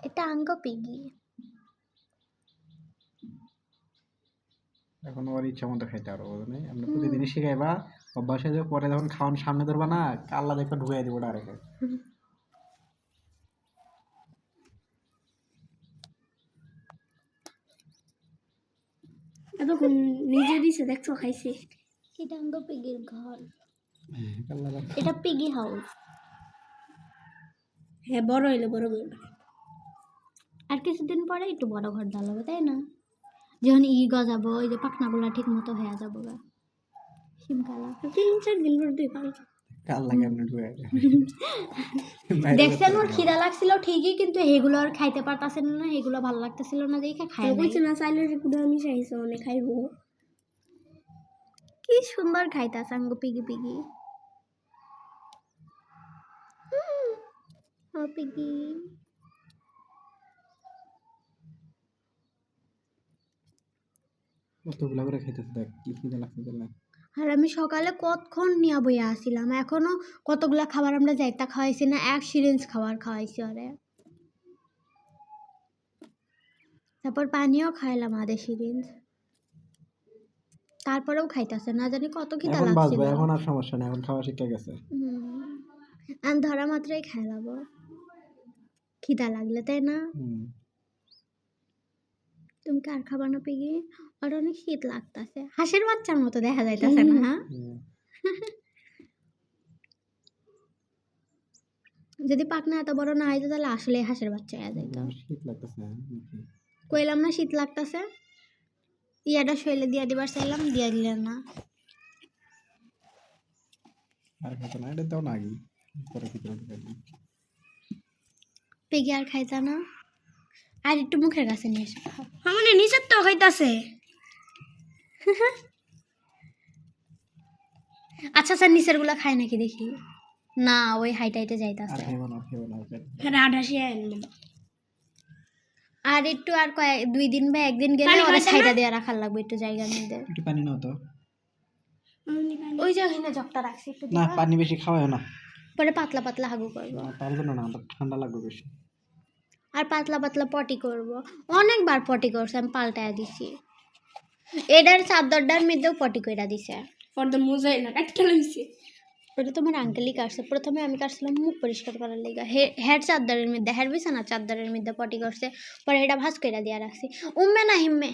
এটা আঙ্গো পিগি। এখন ওর ইচ্ছা মতো খাইতে পারবো, বুঝলি? আমরা প্রতিদিনই শিখাইবা, অভ্যাস হয়ে যাবে, পরে যখন খাওয়ান সামনে ধরবা না, আল্লাহ দেখে ঢুকাই দিব ডাইরেক্ট। এতক্ষণ নিজে দিছে দেখছো খাইছে। এটা আঙ্গো পিগির ঘর, আল্লাহ এটা পিগি হাউস। হ্যাঁ বড় হইলে বড় করে আর কিছুদিন পরে একটু বড় ঘর ডালাবো, তাই না? যখন গজাবো, ওই যে পাখনাগুলা ঠিক মতো হয়ে যাবো গা শীতকালে। 3-4 দিন পর দুই পাল আল্লাহ কেমনে ঢুকাই দেয়। দেখছেন ওর খিদা লাগছিল ঠিকই, কিন্তু এগুলো আর খাইতে পারতাছেন না, এগুলো ভালো লাগতেছিল না দেখে খাই নাই। কইছে না চাইলে গুদা মিশাইছে অনেক খাইবো। কি সুন্দর খাইতাছে আঙ্গো পিগি পিগি। ও পিগি। কতগুলা করে খাইতেছে, দেখ কি খিদে লাগছে তাহলে। আর আমি সকালে কতক্ষণ নিয়ে বইয়া আসছিলাম, এখনো কতগুলা খাবার আমরা যাইতা খাওয়াইছি না, এক সিরিঞ্জ খাবার খাওয়াইছি ওরে। তারপর পানিও খাইলাম আধে সিরিঞ্জ, তারপরেও খাইতাছে না, জানি কত খিদা এখন লাগছিল। বাঁচবে, এখন আর সমস্যা নেই, এখন খাওয়া শিখে গেছে। আমি ধরা মাত্রই খাইলাম খিদা লাগলে, তাই না? তুমি কার খাবার না পিগি? আর অনেক শীত লাগতাছে, হাঁসের বাচ্চার মতো দেখা যাইতাছে না? হ্যাঁ, যদি পাকনা এত বড় না হইতো তাহলে আসলে হাঁসের বাচ্চা হয়ে যাইত। শীত লাগতেছে নাকি? কইলাম না শীত লাগতাছে, ইয়াটা শৈলে দিয়া দিবার চাইলাম, দিয়া দিলেন না। আর খাইতো না, এটা দাও না আগে, পরে ভিতরে ঢুকাই দিই। পিগি আর খাইতা না, আর একটু মুখের কাছে নিয়ে এসে খাও। মানে নিচের তো খাইতাছে। আচ্ছা স্যার, নিচের গুলা খায় নাকি দেখি? না, ওই হাইট হাইটে আর যাইতাছে। খাইবো না, খাইবো না। হ্যাঁ আঠাশি আনলাম। আর একটু আর দুই দিন বা একদিন গেলে পানি ওরা খাইতে ছাইড়া না? দিয়ে রাখার লাগবে একটু জায়গার মধ্যে। একটু পানি নাও তো। ওই যে ওখানে জগটা রাখছি, একটু না, দিবা? পানি বেশি খাওয়ায় না। পরে পাতলা পাতলা হাগু করবো, না, তার জন্য না, আমার ঠান্ডা লাগবে বেশি। আর পাতলা পাতলা পটি করব। অনেকবার পটি করছে, আমি পাল্টায় দিছি। এটার চাদরটার মধ্যেও পটি কইরা দিছে। ফর্দ মোজাই না কাটতে লইছে। ওটা তোমার আঙ্কেলই কাটছে, প্রথমে আমি কাটছিলাম মুখ পরিষ্কার করার লেগে। হেড চাদরের মধ্যে, হেড বিছানা চাদরের মধ্যে পটি করছে, পরে এটা ভাঁজ কইরা দিয়া রাখছি। উম্মে না হিম্মে।